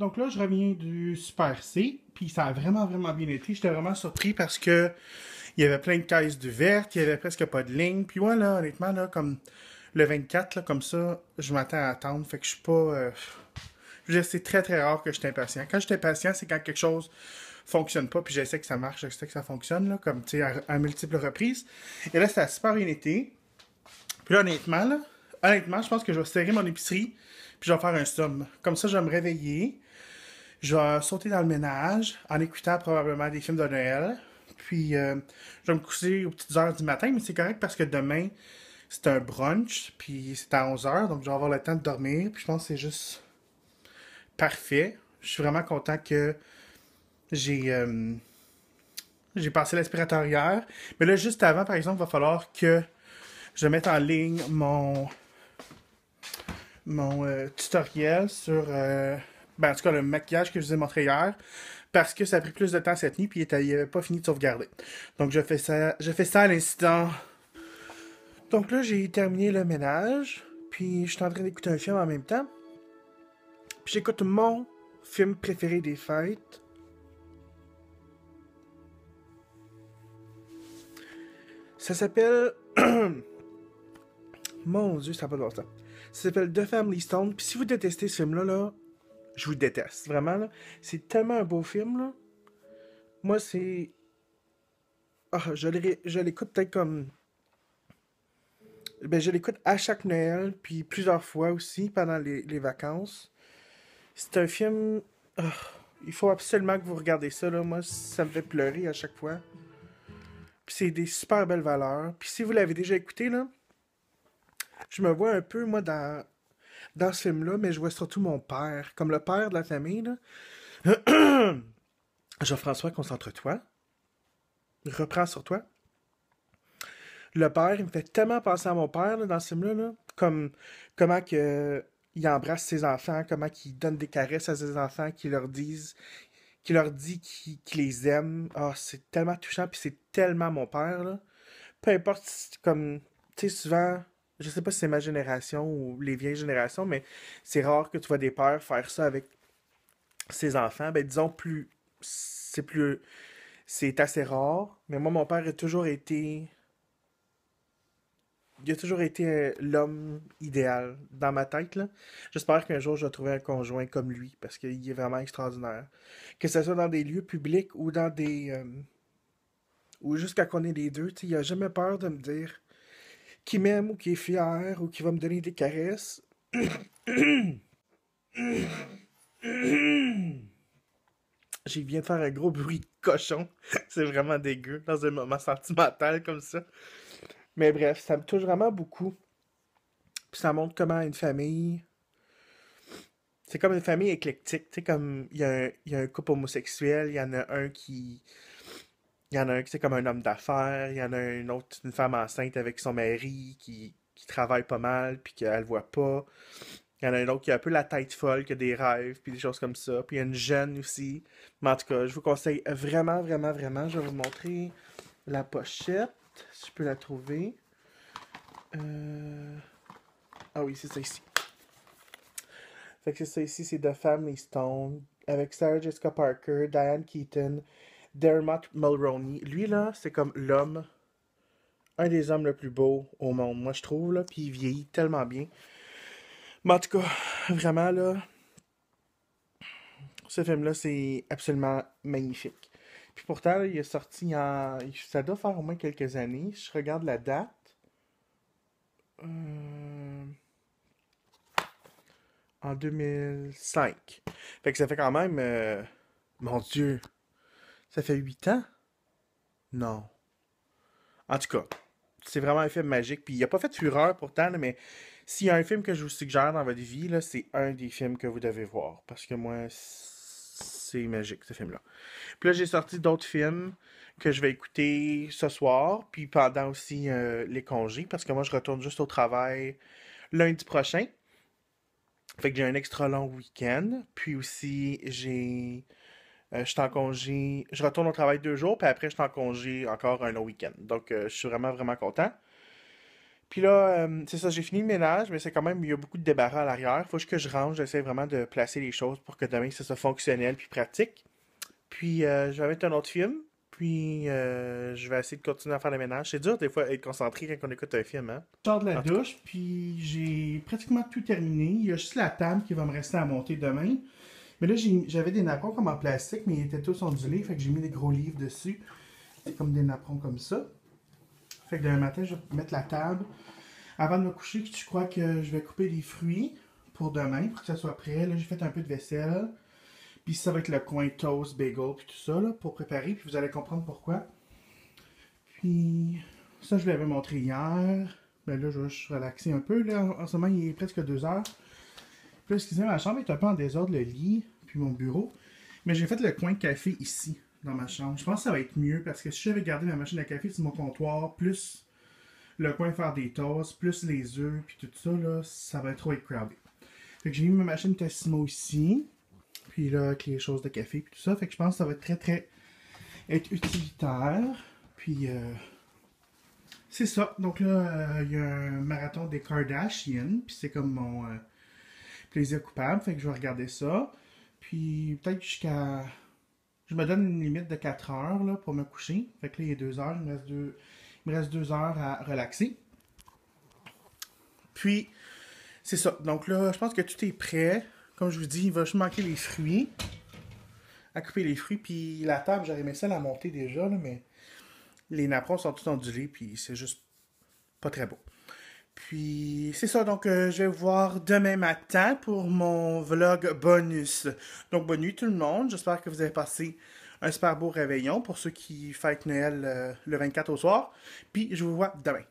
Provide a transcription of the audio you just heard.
Donc là, je reviens du Super C, puis ça a vraiment, vraiment bien été. J'étais vraiment surpris parce que il y avait plein de caisses de vertes, il y avait presque pas de ligne. Puis voilà, honnêtement, là, comme le 24, là, comme ça, je m'attends à attendre. Fait que je suis pas. Je veux dire, c'est très, très rare que je suis impatient. Quand je suis impatient, c'est quand quelque chose fonctionne pas, puis j'essaie que ça marche, j'essaie que ça fonctionne, là, comme, tu sais, à multiples reprises. Et là, ça a super bien été. Puis là, honnêtement, je pense que je vais serrer mon épicerie, puis je vais faire un somme. Comme ça, je vais me réveiller, je vais sauter dans le ménage, en écoutant probablement des films de Noël. Puis, je vais me coucher aux petites heures du matin, mais c'est correct parce que demain, c'est un brunch, puis c'est à 11 heures, donc je vais avoir le temps de dormir. Puis je pense que c'est juste parfait. Je suis vraiment content que j'ai j'ai passé l'aspirateur hier. Mais là, juste avant, par exemple, il va falloir que je mette en ligne mon tutoriel sur, ben, en tout cas, le maquillage que je vous ai montré hier, parce que ça a pris plus de temps cette nuit, puis il n'avait pas fini de sauvegarder. Donc, je fais ça à l'instant. Donc là, j'ai terminé le ménage, puis je suis en train d'écouter un film en même temps. Puis j'écoute mon film préféré des fêtes. Ça s'appelle... Mon Dieu, ça n'a pas de bon sens. Ça s'appelle The Family Stone. Puis si vous détestez ce film-là, là, je vous déteste. Vraiment, là. C'est tellement un beau film, là. Moi, c'est... Ah, je l'écoute peut-être comme... Ben, je l'écoute à chaque Noël, puis plusieurs fois aussi pendant les vacances. C'est un film... Ah, il faut absolument que vous regardez ça, là. Moi, ça me fait pleurer à chaque fois. Puis c'est des super belles valeurs. Puis si vous l'avez déjà écouté, là, je me vois un peu, moi, dans ce film-là, mais je vois surtout mon père, comme le père de la famille, là. Jean-François, concentre-toi. Reprends sur toi. Le père, il me fait tellement penser à mon père là, dans ce film-là, là. Comme comment que il embrasse ses enfants, comment qu'il donne des caresses à ses enfants, qu'il leur dit qu'il les aime. Ah, c'est tellement touchant, puis c'est tellement mon père, là. Peu importe, comme, tu sais, souvent, je sais pas si c'est ma génération ou les vieilles générations, mais c'est rare que tu vois des pères faire ça avec ses enfants. Ben, disons, plus, c'est assez rare. Mais moi, mon père a toujours été, il a toujours été l'homme idéal dans ma tête, là. J'espère qu'un jour, je vais trouver un conjoint comme lui, parce qu'il est vraiment extraordinaire. Que ce soit dans des lieux publics ou dans ou juste quand on est les deux, tu sais, il a jamais peur de me dire qui m'aime ou qui est fier ou qui va me donner des caresses. J'ai viens de faire un gros bruit de cochon. C'est vraiment dégueu dans un moment sentimental comme ça. Mais bref, ça me touche vraiment beaucoup. Puis ça montre comment une famille. C'est comme une famille éclectique. Tu sais, comme il y a un couple homosexuel, il y en a un qui. Il y en a un qui c'est comme un homme d'affaires, il y en a un autre, une femme enceinte avec son mari qui travaille pas mal, puis qu'elle voit pas. Il y en a un autre qui a un peu la tête folle, qui a des rêves, puis des choses comme ça. Puis il y a une jeune aussi. Mais en tout cas, je vous conseille vraiment, vraiment, vraiment. Je vais vous montrer la pochette, si je peux la trouver. Euh... Ah oui, c'est ça ici. Fait que c'est ça ici, c'est The Family Stone, avec Sarah Jessica Parker, Diane Keaton, Dermot Mulroney. Lui, là, c'est comme l'homme, un des hommes le plus beau au monde, moi, je trouve, là. Puis il vieillit tellement bien. Mais en tout cas, vraiment, là, ce film-là, c'est absolument magnifique. Puis pourtant, là, il est sorti en... Ça doit faire au moins quelques années. Je regarde la date. Euh, En 2005. Fait que ça fait quand même... Mon Dieu, ça fait 8 ans? Non. En tout cas, c'est vraiment un film magique. Puis il a pas fait fureur pourtant, là, mais s'il y a un film que je vous suggère dans votre vie, là, c'est un des films que vous devez voir. Parce que moi, c'est magique, ce film-là. Puis là, j'ai sorti d'autres films que je vais écouter ce soir, puis pendant aussi les congés, parce que moi, je retourne juste au travail lundi prochain. Fait que j'ai un extra long week-end. Puis aussi, je suis en congé. Je retourne au travail 2 jours, puis après, je suis en congé encore un long week-end. Donc, je suis vraiment, vraiment content. Puis là, c'est ça, j'ai fini le ménage, mais c'est quand même, il y a beaucoup de débarras à l'arrière. Faut juste que je range, j'essaie vraiment de placer les choses pour que demain, ça soit fonctionnel puis pratique. Puis je vais mettre un autre film, puis je vais essayer de continuer à faire le ménage. C'est dur des fois d'être concentré quand on écoute un film, hein? Je sors de la En tout cas. douche, puis j'ai pratiquement tout terminé. Il y a juste la table qui va me rester à monter demain. Mais là, j'avais des napperons comme en plastique, mais ils étaient tous ondulés, fait que j'ai mis des gros livres dessus. C'est comme des napperons comme ça. Fait que demain matin, je vais mettre la table. Avant de me coucher, je crois que je vais couper les fruits pour demain, pour que ça soit prêt. Là, j'ai fait un peu de vaisselle. Puis ça va être le coin toast, bagel, puis tout ça, là, pour préparer. Puis vous allez comprendre pourquoi. Puis ça, je l'avais montré hier. Ben là, je vais juste relaxer un peu. Là, en ce moment, il est presque 2 heures. Puis là, excusez, ma chambre est un peu en désordre, le lit, puis mon bureau. Mais j'ai fait le coin de café ici, dans ma chambre. Je pense que ça va être mieux parce que si j'avais gardé ma machine à café sur mon comptoir, plus le coin faire des toasts, plus les œufs, puis tout ça, là, ça va être trop crowded. Fait que j'ai mis ma machine Tassimo ici. Puis là, avec les choses de café, puis tout ça. Fait que je pense que ça va être très être utilitaire. Puis c'est ça. Donc là, il y a un marathon des Kardashians. Puis c'est comme mon plaisir coupable. Fait que je vais regarder ça. Puis peut-être jusqu'à... Je me donne une limite de 4 heures là, pour me coucher. Fait que là, il est 2 heures. Il me reste 2 heures à relaxer. Puis, c'est ça. Donc là, je pense que tout est prêt. Comme je vous dis, il va juste manquer les fruits. À couper les fruits. Puis la table, j'aurais aimé ça la monter déjà, là, mais les napperons sont tous ondulés. Puis c'est juste pas très beau. Puis c'est ça, donc je vais vous voir demain matin pour mon vlog bonus. Donc bonne nuit tout le monde, j'espère que vous avez passé un super beau réveillon pour ceux qui fêtent Noël le 24 au soir. Puis je vous vois demain.